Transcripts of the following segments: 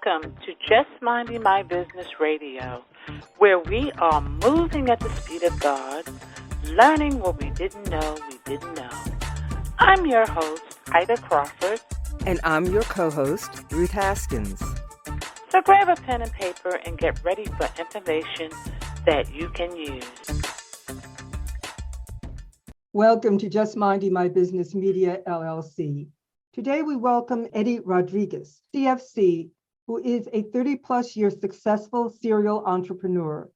Welcome to Just Minding My Business Radio, where we are moving at the speed of God, learning what we didn't know we didn't know. I'm your host, Ida Crawford. And I'm your co-host, Ruth Haskins. So grab a pen and paper and get ready for information that you can use. Welcome to Just Minding My Business Media, LLC. Today we welcome Wilke-Rodriguez, CFC, who is a 30-plus year successful serial entrepreneur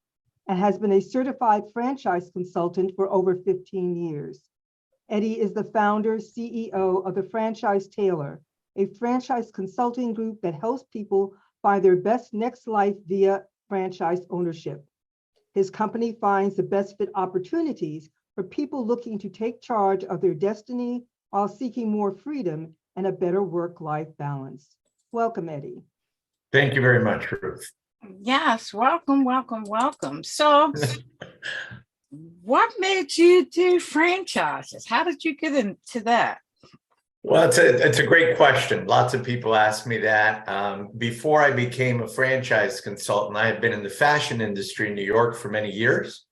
and has been a certified franchise consultant for over 15 years. Eddie is the founder, CEO of the Franchise Tailor, a franchise consulting group that helps people find their best next life via franchise ownership. His company finds the best fit opportunities for people looking to take charge of their destiny while seeking more freedom and a better work-life balance. Welcome, Eddie. Thank you very much, Ruth. Yes, welcome. So what made you do franchises? How did you get into that? Well, it's a great question. Lots of people ask me that. Before I became a franchise consultant, I had been in the fashion industry in New York for many years.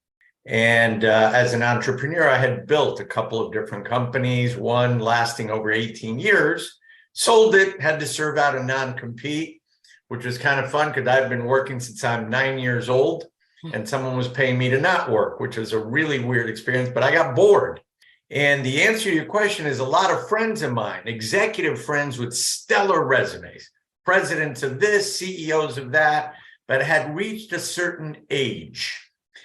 And as an entrepreneur, I had built a couple of different companies, one lasting over 18 years, sold it, had to serve out a non-compete, which was kind of fun because I've been working since I'm 9 years old and someone was paying me to not work, which was a really weird experience, but I got bored. And the answer to your question is a lot of friends of mine, executive friends with stellar resumes, presidents of this, CEOs of that, but had reached a certain age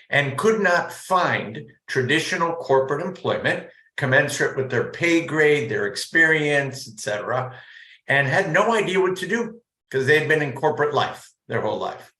and could not find traditional corporate employment commensurate with their pay grade, their experience, et cetera, and had no idea what to do because they had been in corporate life their whole life.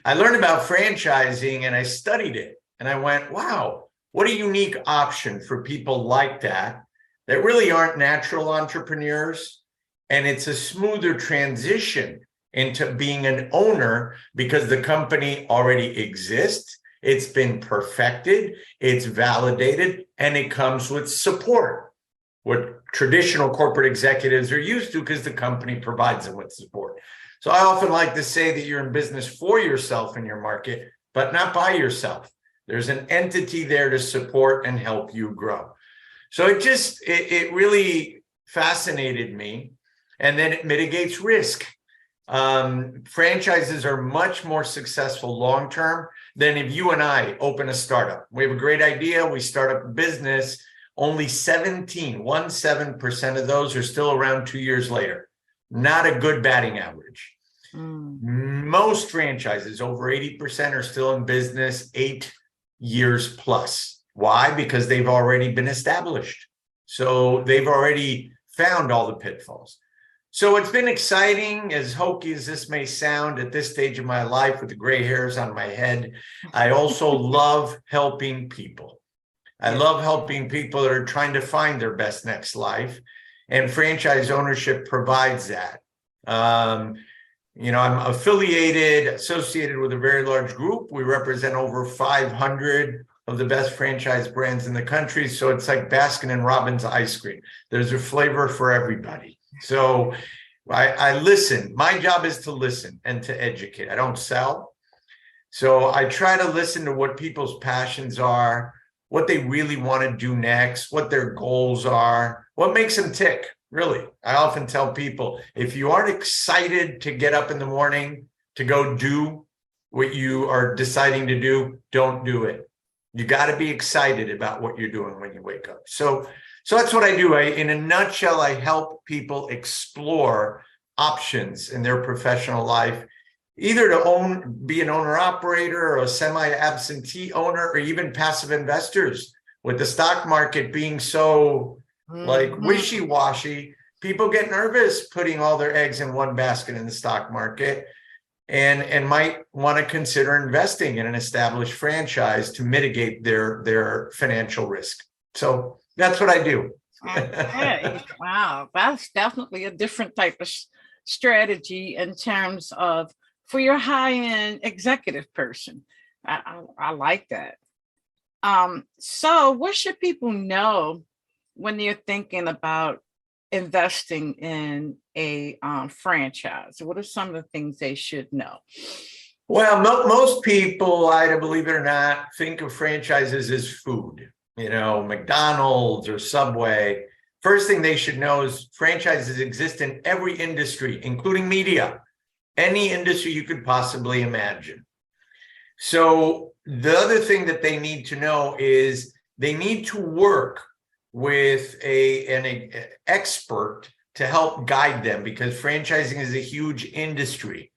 I learned about franchising and I studied it and I went, wow, what a unique option for people like that really aren't natural entrepreneurs. And it's a smoother transition into being an owner because the company already exists. It's been perfected, it's validated, and it comes with support, what traditional corporate executives are used to because the company provides them with support. So I often like to say that you're in business for yourself in your market, but not by yourself. There's an entity there to support and help you grow. So it really fascinated me. And then it mitigates risk. Franchises are much more successful long-term than if you and I open a startup. We have a great idea, we start up a business, only 17% of those are still around 2 years later. Not a good batting average. Most franchises, over 80%, are still in business 8 years plus. Why? Because they've already been established. So they've already found all the pitfalls. So it's been exciting, as hokey as this may sound at this stage of my life with the gray hairs on my head. I also love helping people. I love helping people that are trying to find their best next life. And franchise ownership provides that. I'm associated with a very large group. We represent over 500 of the best franchise brands in the country. So it's like Baskin and Robbins ice cream. There's a flavor for everybody. So I listen. My job is to listen and to educate. I don't sell. So I try to listen to what people's passions are, what they really want to do next, what their goals are, what makes them tick, really. I often tell people, if you aren't excited to get up in the morning to go do what you are deciding to do, don't do it. You got to be excited about what you're doing when you wake up. So that's what I do. In a nutshell, I help people explore options in their professional life, either to be an owner-operator or a semi-absentee owner, or even passive investors. With the stock market being so wishy-washy, people get nervous putting all their eggs in one basket in the stock market and might want to consider investing in an established franchise to mitigate their financial risk. So that's what I do. Okay. Wow. That's definitely a different type of strategy in terms of for your high-end executive person. I like that. So what should people know when they're thinking about investing in a franchise? What are some of the things they should know? Well, most people, Ida, believe it or not, think of franchises as food, McDonald's or Subway. First thing they should know is franchises exist in every industry, including media, any industry you could possibly imagine. So the other thing that they need to know is they need to work with an expert to help guide them, because franchising is a huge industry.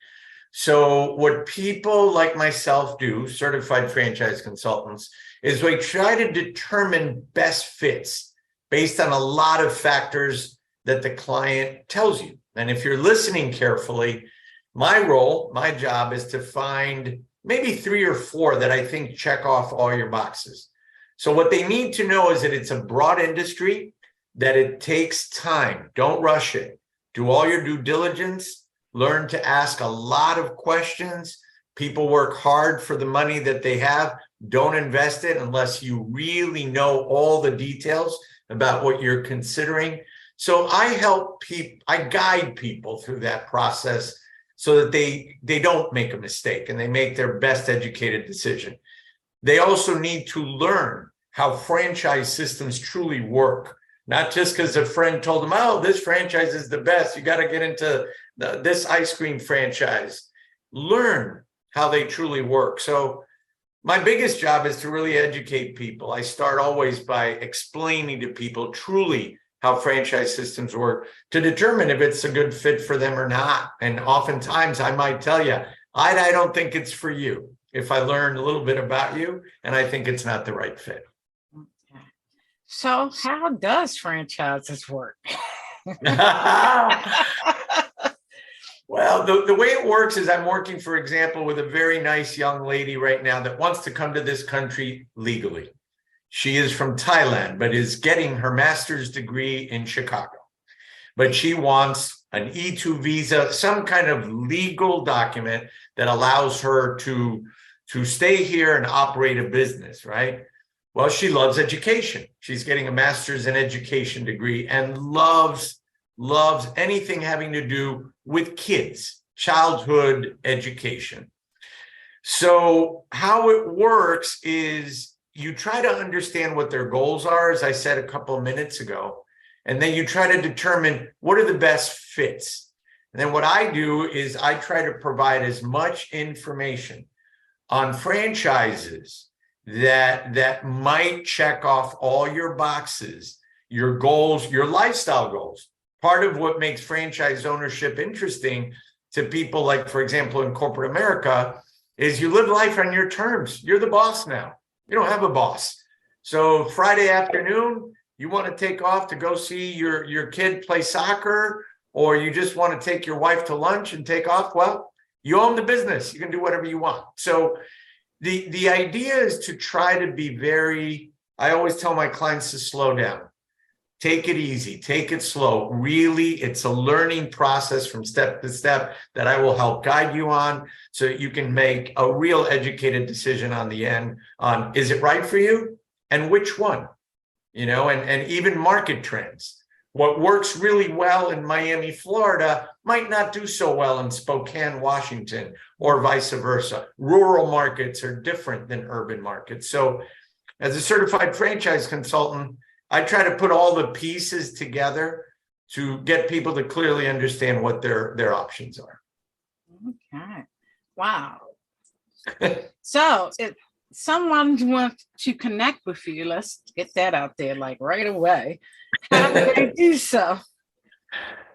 So what people like myself do, certified franchise consultants, is we try to determine best fits based on a lot of factors that the client tells you. And if you're listening carefully, my job is to find maybe 3 or 4 that I think check off all your boxes. So what they need to know is that it's a broad industry, that it takes time. Don't rush it. Do all your due diligence. Learn to ask a lot of questions. People work hard for the money that they have. Don't invest it unless you really know all the details about what you're considering. So I guide people through that process so that they don't make a mistake and they make their best educated decision. They also need to learn how franchise systems truly work, not just because a friend told them, oh, this franchise is the best, you got to get into this ice cream franchise. Learn how they truly work. So my biggest job is to really educate people. I start always by explaining to people truly how franchise systems work to determine if it's a good fit for them or not. And oftentimes I might tell you, I don't think it's for you if I learned a little bit about you and I think it's not the right fit. Okay. So how does franchises work? Well, the way it works is I'm working, for example, with a very nice young lady right now that wants to come to this country legally. She is from Thailand, but is getting her master's degree in Chicago. But she wants an E2 visa, some kind of legal document that allows her to stay here and operate a business, right? Well, she loves education. She's getting a master's in education degree and loves anything having to do with kids, childhood education. So how it works is you try to understand what their goals are, as I said a couple of minutes ago, and then you try to determine what are the best fits. And then what I do is I try to provide as much information on franchises that might check off all your boxes, your goals, your lifestyle goals. Part of what makes franchise ownership interesting to people like, for example, in corporate America, is you live life on your terms. You're the boss now. You don't have a boss. So Friday afternoon, you want to take off to go see your kid play soccer, or you just want to take your wife to lunch and take off. Well, you own the business. You can do whatever you want. So the idea is to try to be I always tell my clients to slow down. Take it easy, take it slow. Really, it's a learning process from step to step that I will help guide you on so that you can make a real educated decision on the end on, is it right for you and which one, and even market trends. What works really well in Miami, Florida might not do so well in Spokane, Washington, or vice versa. Rural markets are different than urban markets. So as a certified franchise consultant, I try to put all the pieces together to get people to clearly understand what their options are. Okay. Wow. So if someone wants to connect with you, let's get that out there like right away. How do they do so?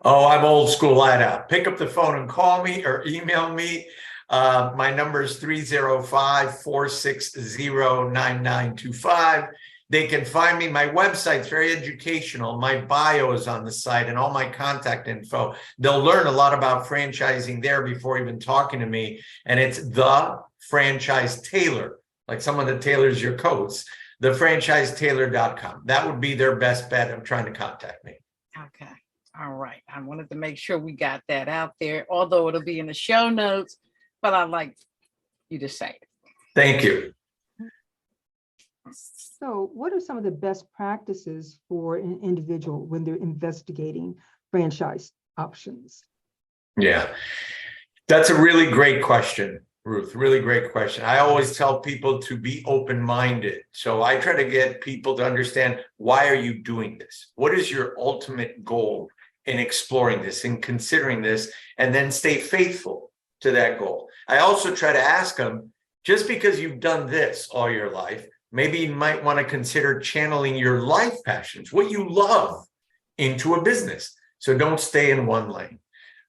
Oh, I'm old school, Ida. Pick up the phone and call me or email me. My number is 305-460-9925. They can find me. My website's very educational. My bio is on the site and all my contact info. They'll learn a lot about franchising there before even talking to me. And it's the Franchise Tailor, like someone that tailors your coats, thefranchisetailor.com. That would be their best bet of trying to contact me. Okay. All right. I wanted to make sure we got that out there, although it'll be in the show notes, but I'd like you to say it. Thank you. So what are some of the best practices for an individual when they're investigating franchise options? Yeah, that's a really great question, Ruth. Really great question. I always tell people to be open-minded. So I try to get people to understand, why are you doing this? What is your ultimate goal in exploring this, in considering this, and then stay faithful to that goal. I also try to ask them, just because you've done this all your life, maybe you might want to consider channeling your life passions, what you love, into a business. So don't stay in one lane.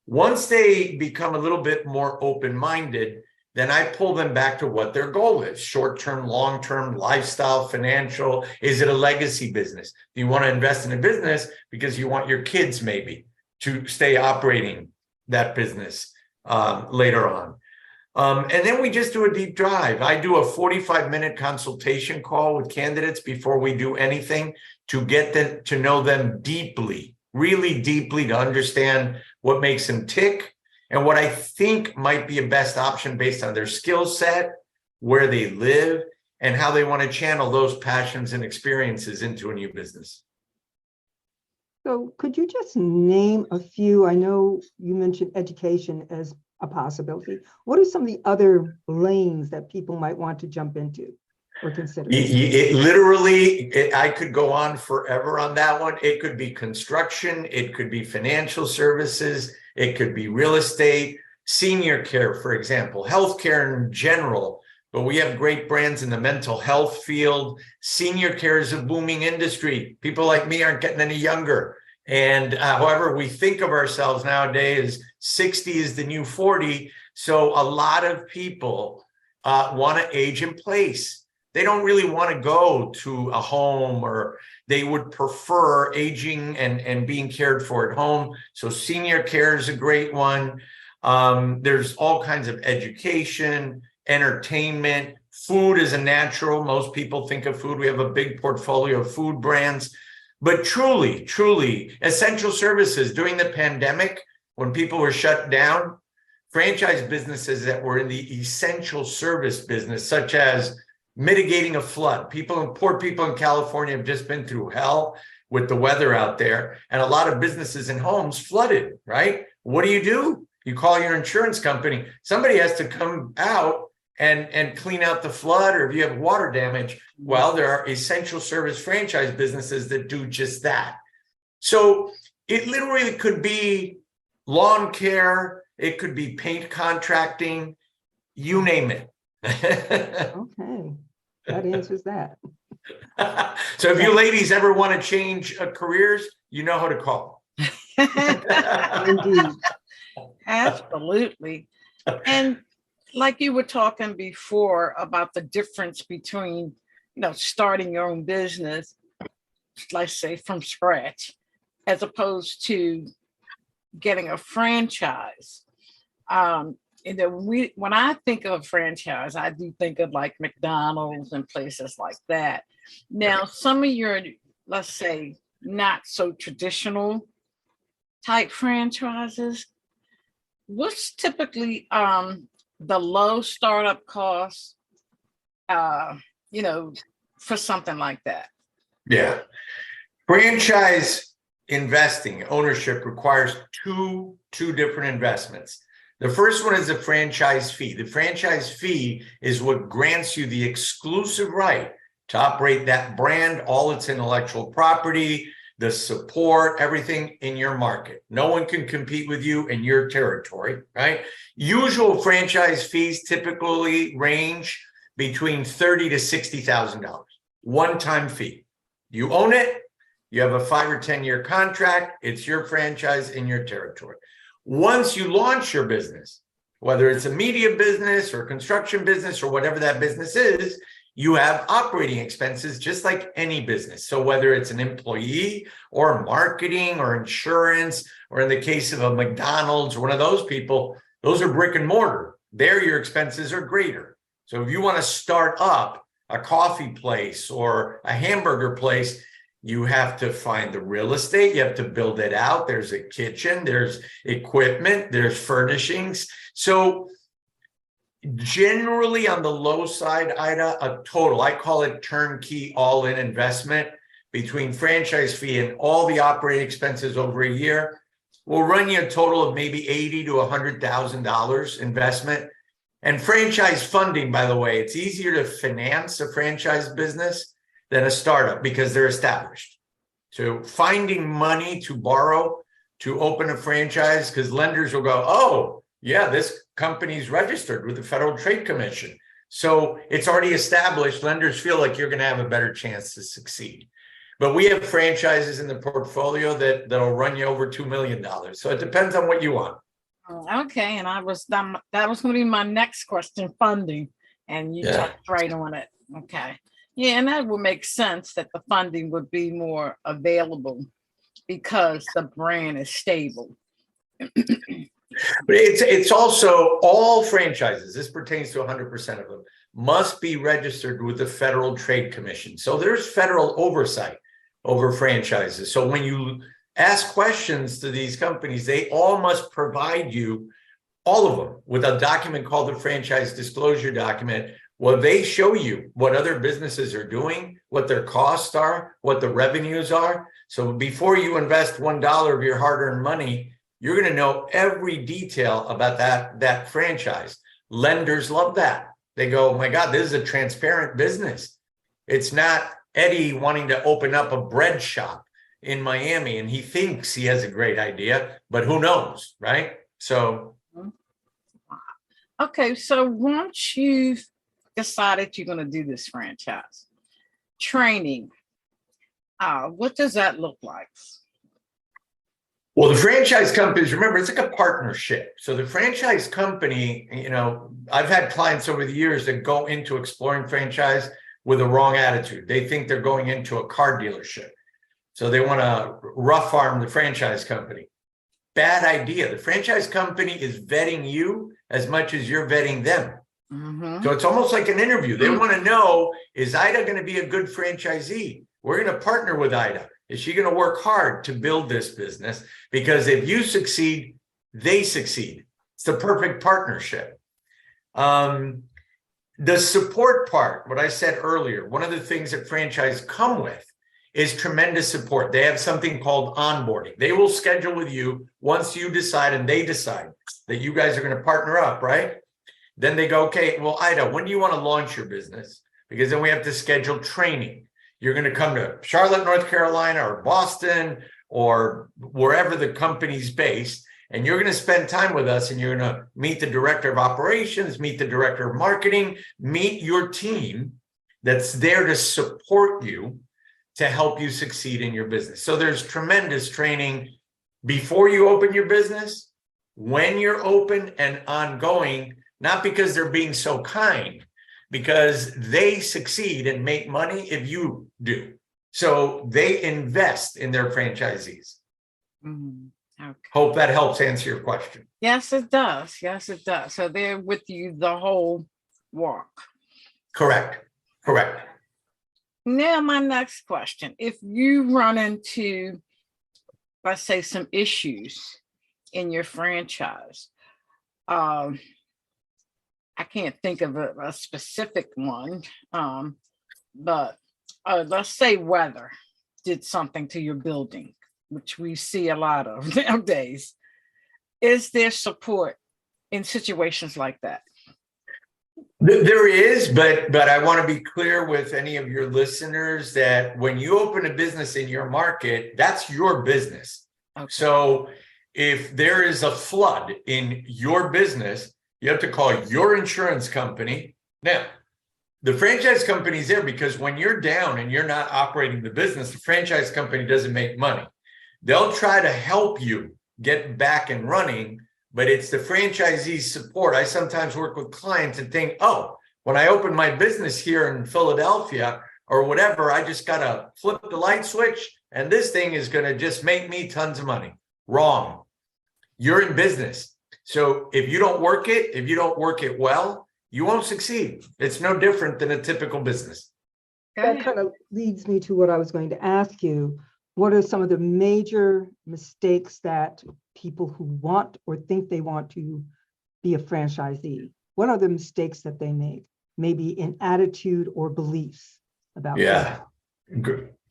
Once they become a little bit more open-minded, then I pull them back to what their goal is: short-term, long-term, lifestyle, financial. Is it a legacy business? Do you want to invest in a business because you want your kids maybe to stay operating that business later on? And then we just do a deep dive. I do a 45-minute consultation call with candidates before we do anything, to get them to know them deeply, really deeply, to understand what makes them tick and what I think might be a best option based on their skill set, where they live, and how they want to channel those passions and experiences into a new business. So could you just name a few? I know you mentioned education as a possibility. What are some of the other lanes that people might want to jump into or consider? I could go on forever on that one. It could be construction, it could be financial services, it could be real estate, senior care, for example, healthcare in general. But we have great brands in the mental health field. Senior care is a booming industry. People like me aren't getting any younger. And however, we think of ourselves nowadays, 60 is the new 40. So a lot of people want to age in place. They don't really want to go to a home, or they would prefer aging and being cared for at home. So senior care is a great one. There's all kinds of education, entertainment. Food is a natural. Most people think of food. We have a big portfolio of food brands. But truly, truly, essential services. During the pandemic, when people were shut down, franchise businesses that were in the essential service business, such as mitigating a flood. Poor people in California have just been through hell with the weather out there, and a lot of businesses and homes flooded, right? What do? You call your insurance company. Somebody has to come out and clean out the flood, or if you have water damage. Well, there are essential service franchise businesses that do just that. So it literally could be lawn care, it could be paint contracting, you name it. Okay, that answers that. So if you ladies ever want to change careers, you know how to call. Indeed. Absolutely. And like you were talking before about the difference between, starting your own business, let's say from scratch, as opposed to getting a franchise. When I think of a franchise, I do think of like McDonald's and places like that. Now, some of your, let's say, not so traditional type franchises, what's typically the low startup costs, for something like that? Yeah. Franchise investing, ownership requires two different investments. The first one is the franchise fee. The franchise fee is what grants you the exclusive right to operate that brand, all its intellectual property, the support, everything in your market. No one can compete with you in your territory, right? Usual franchise fees typically range between $30,000 to $60,000, one-time fee. You own it, you have a 5 or 10-year contract, it's your franchise in your territory. Once you launch your business, whether it's a media business or construction business or whatever that business is, you have operating expenses just like any business. So whether it's an employee or marketing or insurance, or in the case of a McDonald's or one of those people, those are brick and mortar. There, your expenses are greater. So if you want to start up a coffee place or a hamburger place, you have to find the real estate, you have to build it out. There's a kitchen, there's equipment, there's furnishings. So generally on the low side, Ida, a total, I call it turnkey all-in investment between franchise fee and all the operating expenses over a year, will run you a total of maybe $80,000 to $100,000 investment. And franchise funding, by the way, it's easier to finance a franchise business than a startup because they're established. So finding money to borrow to open a franchise, because lenders will go, oh, yeah, this company's registered with the Federal Trade Commission. So it's already established. Lenders feel like you're going to have a better chance to succeed. But we have franchises in the portfolio that'll run you over $2 million. So it depends on what you want. Okay, and that was going to be my next question, funding, and you touched right on it. Okay, yeah, and that would make sense that the funding would be more available because the brand is stable. But it's also all franchises, this pertains to 100% of them, must be registered with the Federal Trade Commission. So there's federal oversight over franchises. So when you ask questions to these companies, they all must provide you, all of them, with a document called the Franchise Disclosure Document, where they show you what other businesses are doing, what their costs are, what the revenues are. So before you invest $1 of your hard-earned money, you're going to know every detail about that franchise. Lenders love that. They go, oh my God, this is a transparent business. It's not Eddie wanting to open up a bread shop in Miami and he thinks he has a great idea, but who knows, right? So. Okay, so once you've decided you're going to do this franchise, training, what does that look like? Well, the franchise companies, remember, it's like a partnership. So the franchise company, I've had clients over the years that go into exploring franchise with a wrong attitude. They think they're going into a car dealership. So they want to rough arm the franchise company. Bad idea. The franchise company is vetting you as much as you're vetting them. Mm-hmm. So it's almost like an interview. They want to know, is Ida going to be a good franchisee? We're going to partner with Ida. Is she going to work hard to build this business? Because if you succeed, they succeed. It's the perfect partnership. The support part, what I said earlier, one of the things that franchise come with is tremendous support. They have something called onboarding. They will schedule with you once you decide and they decide that you guys are going to partner up, right? Then they go, okay, well, Ida, when do you want to launch your business? Because then we have to schedule training. You're going to come to Charlotte, North Carolina, or Boston, or wherever the company's based, and you're going to spend time with us, and you're going to meet the director of operations, meet the director of marketing, meet your team that's there to support you to help you succeed in your business. So there's tremendous training before you open your business, when you're open, and ongoing, not because they're being so kind, because they succeed and make money if you do. So they invest in their franchisees. Mm-hmm. Okay. Hope that helps answer your question. Yes, it does. Yes, it does. So they're with you the whole walk. Correct. Now, my next question. If you run into, let's say, some issues in your franchise, I can't think of a specific one, but let's say weather did something to your building, which we see a lot of nowadays. Is there support in situations like that? There is, but I want to be clear with any of your listeners that when you open a business in your market, that's your business. Okay. So if there is a flood in your business, you have to call your insurance company. Now, the franchise company is there because when you're down and you're not operating the business, the franchise company doesn't make money. They'll try to help you get back and running, but it's the franchisee's support. I sometimes work with clients and think, oh, when I open my business here in Philadelphia or whatever, I just got to flip the light switch and this thing is going to just make me tons of money. Wrong. You're in business. So if you don't work it well, you won't succeed. It's no different than a typical business. That kind of leads me to what I was going to ask you. What are some of the major mistakes that people who want or think they want to be a franchisee, what are the mistakes that they make? Maybe in attitude or beliefs about that?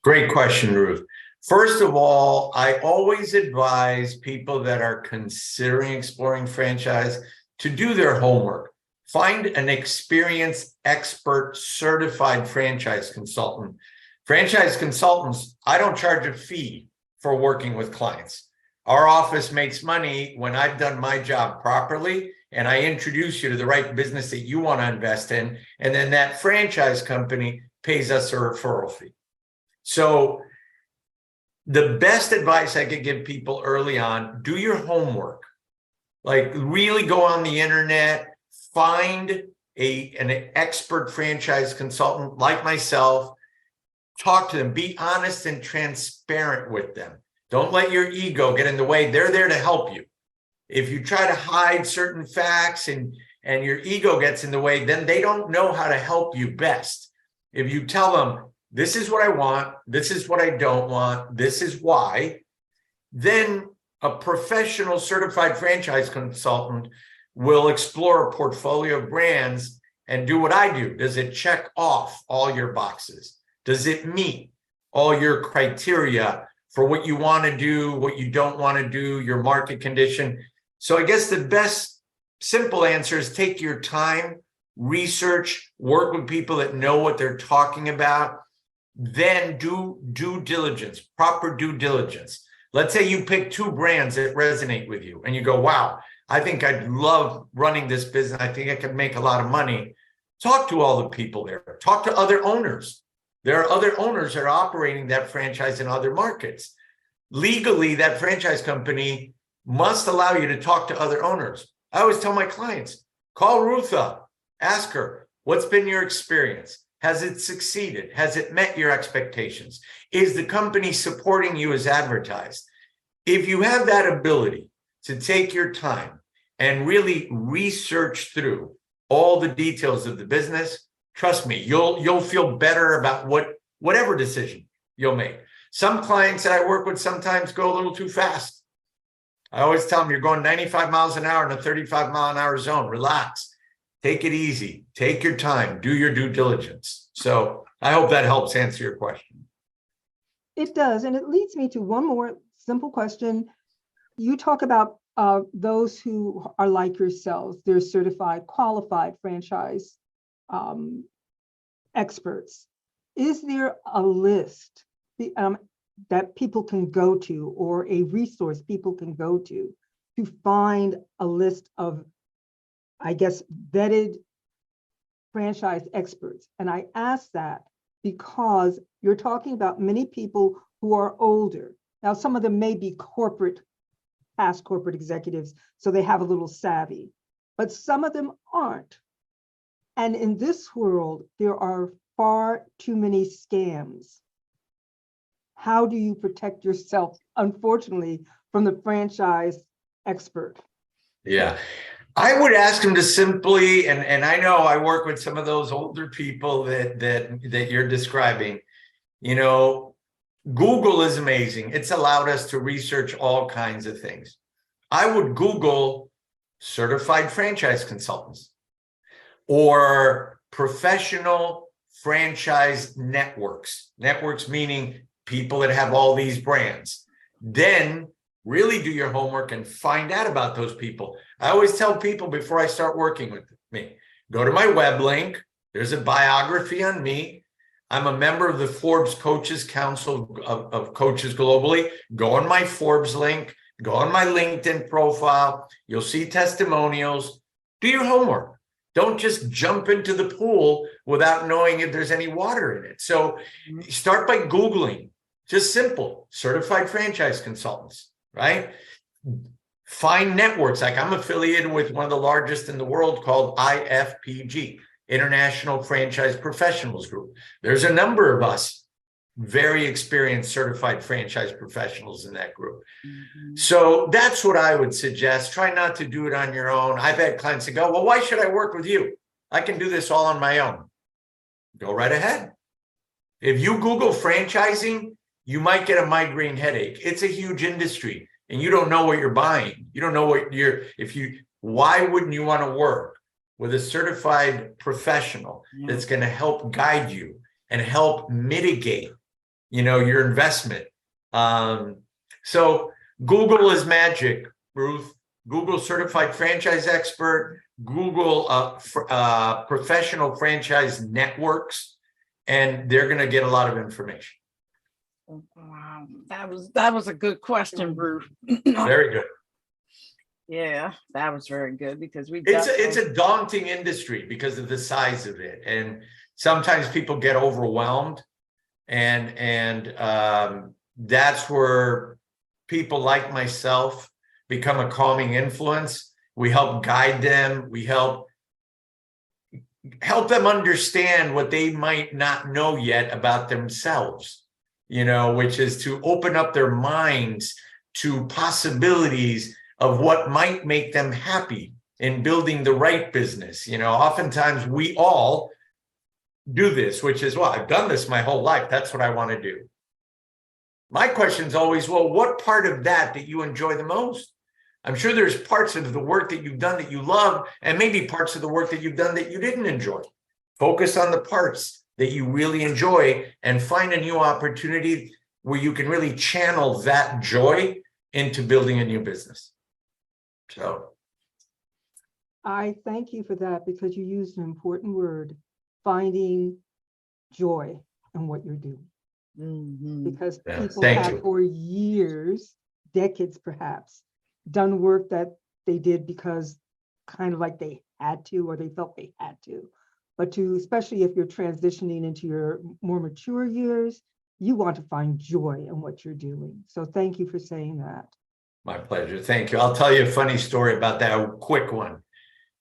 Great question, Ruth. First of all, I always advise people that are considering exploring franchise to do their homework. Find an experienced, expert, certified franchise consultant. Franchise consultants, I don't charge a fee for working with clients. Our office makes money when I've done my job properly and I introduce you to the right business that you want to invest in, and then that franchise company pays us a referral fee. So the best advice I could give people early on, do your homework. Like really go on the internet, find an expert franchise consultant like myself, talk to them, be honest and transparent with them. Don't let your ego get in the way. They're there to help you. If you try to hide certain facts and your ego gets in the way, then they don't know how to help you best. If you tell them, this is what I want, this is what I don't want, this is why, then a professional certified franchise consultant will explore a portfolio of brands and do what I do. Does it check off all your boxes? Does it meet all your criteria for what you want to do, what you don't want to do, your market condition? So I guess the best simple answer is take your time, research, work with people that know what they're talking about, then do due diligence, proper due diligence. Let's say you pick 2 brands that resonate with you and you go, wow, I think I'd love running this business. I think I could make a lot of money. Talk to all the people there. Talk to other owners. There are other owners that are operating that franchise in other markets. Legally, that franchise company must allow you to talk to other owners. I always tell my clients, call Ruth up, ask her, what's been your experience? Has it succeeded? Has it met your expectations? Is the company supporting you as advertised? If you have that ability to take your time and really research through all the details of the business, trust me, you'll feel better about whatever decision you'll make. Some clients that I work with sometimes go a little too fast. I always tell them, you're going 95 miles an hour in a 35 mile an hour zone. Relax, take it easy, take your time, do your due diligence. So I hope that helps answer your question. It does. And it leads me to one more simple question. You talk about those who are like yourselves, they're certified, qualified franchise experts. Is there a list that people can go to, or a resource people can go to find a list of, I guess, vetted franchise experts? And I ask that because you're talking about many people who are older. Now, some of them may be past corporate executives, so they have a little savvy, but some of them aren't. And in this world, there are far too many scams. How do you protect yourself, unfortunately, from the franchise expert? Yeah, I would ask them to simply, and I know I work with some of those older people that you're describing. You know, Google is amazing. It's allowed us to research all kinds of things. I would Google certified franchise consultants or professional franchise networks. Networks meaning people that have all these brands. Then really do your homework and find out about those people. I always tell people before I start working with me, go to my web link. There's a biography on me. I'm a member of the Forbes Coaches Council of Coaches globally. Go on my Forbes link, go on my LinkedIn profile. You'll see testimonials. Do your homework. Don't just jump into the pool without knowing if there's any water in it. So start by Googling, just simple, certified franchise consultants, right? Find networks. Like I'm affiliated with one of the largest in the world called IFPG, International Franchise Professionals Group. There's a number of us very experienced certified franchise professionals in that group. Mm-hmm. So that's what I would suggest. Try not to do it on your own. I've had clients that go, well, why should I work with you? I can do this all on my own. Go right ahead. If you Google franchising, you might get a migraine headache. It's a huge industry and you don't know what you're buying. You don't know what why wouldn't you want to work with a certified professional that's going to help guide you and help mitigate your investment. So Google is magic, Ruth. Google certified franchise expert, Google professional franchise networks, and they're going to get a lot of information. Wow, that was a good question, Bruce. Very good. Yeah, that was very good because it's a daunting industry because of the size of it, and sometimes people get overwhelmed, and that's where people like myself become a calming influence. We help guide them. We help them understand what they might not know yet about themselves, which is to open up their minds to possibilities of what might make them happy in building the right business. Oftentimes we all do this, which is, well, I've done this my whole life. That's what I want to do. My question is always, well, what part of that you enjoy the most? I'm sure there's parts of the work that you've done that you love, and maybe parts of the work that you've done that you didn't enjoy. Focus on the parts that you really enjoy and find a new opportunity where you can really channel that joy into building a new business. So I thank you for that, because you used an important word, finding joy in what you're doing. Because people have for years, decades perhaps, done work that they did because kind of like they had to, or they felt they had to. But especially if you're transitioning into your more mature years, you want to find joy in what you're doing. So thank you for saying that. My pleasure. Thank you. I'll tell you a funny story about that, a quick one.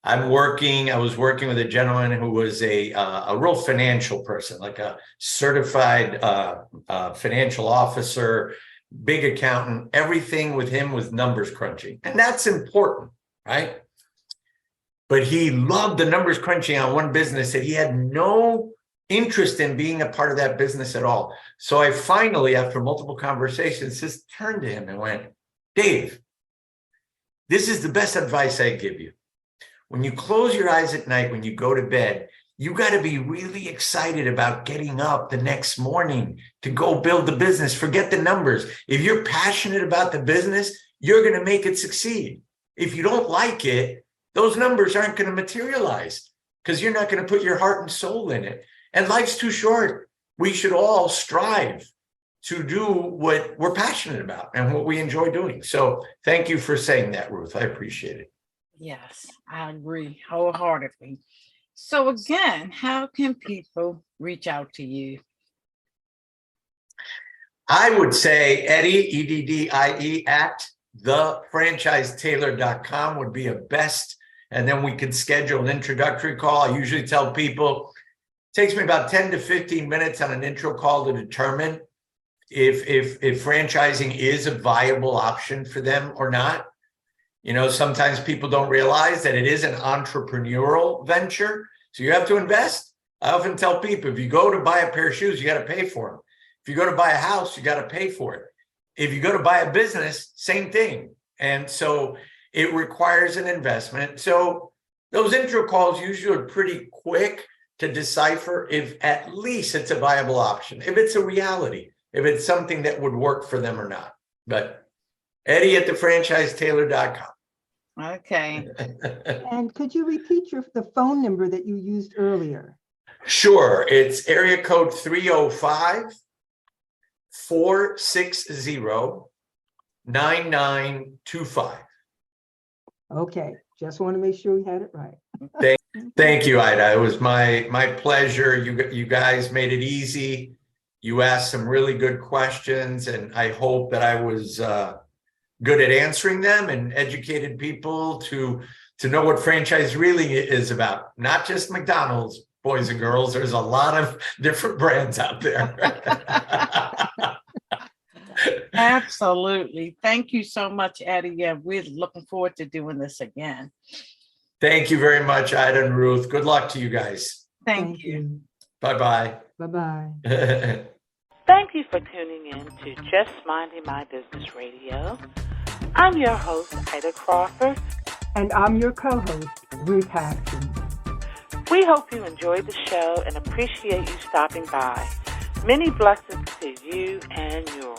I was working with a gentleman who was a real financial person, like a certified financial officer, big accountant. Everything with him was numbers crunching. And that's important, right? But he loved the numbers crunching on one business that he had no interest in being a part of that business at all. So I finally, after multiple conversations, just turned to him and went, Dave, this is the best advice I give you. When you close your eyes at night, when you go to bed, you got to be really excited about getting up the next morning to go build the business. Forget the numbers. If you're passionate about the business, you're going to make it succeed. If you don't like it, those numbers aren't going to materialize because you're not going to put your heart and soul in it. And life's too short. We should all strive to do what we're passionate about and what we enjoy doing. So thank you for saying that, Ruth. I appreciate it. Yes, I agree wholeheartedly. So again, how can people reach out to you? I would say Eddie, EDDIE, at thefranchisetailor.com would be a best. And then we could schedule an introductory call. I usually tell people it takes me about 10 to 15 minutes on an intro call to determine if franchising is a viable option for them or not. Sometimes people don't realize that it is an entrepreneurial venture. So you have to invest. I often tell people, if you go to buy a pair of shoes, you got to pay for them. If you go to buy a house, you got to pay for it. If you go to buy a business, same thing. And so it requires an investment. So those intro calls usually are pretty quick to decipher if at least it's a viable option, if it's a reality, if it's something that would work for them or not. But Eddie at thefranchisetailor.com. Okay. And could you repeat the phone number that you used earlier? Sure. It's area code 305-460-9925. Okay. Just want to make sure we had it right. Thank you, Ida. It was my pleasure. You guys made it easy. You asked some really good questions, and I hope that I was good at answering them and educated people to know what franchise really is about. Not just McDonald's, boys and girls. There's a lot of different brands out there. Absolutely. Thank you so much, Eddie. Yeah, we're looking forward to doing this again. Thank you very much, Ida and Ruth. Good luck to you guys. Thank you. Bye-bye. Bye-bye. Thank you for tuning in to Just Minding My Business Radio. I'm your host, Ida Crawford. And I'm your co-host, Ruth Haskins. We hope you enjoyed the show and appreciate you stopping by. Many blessings to you and yours.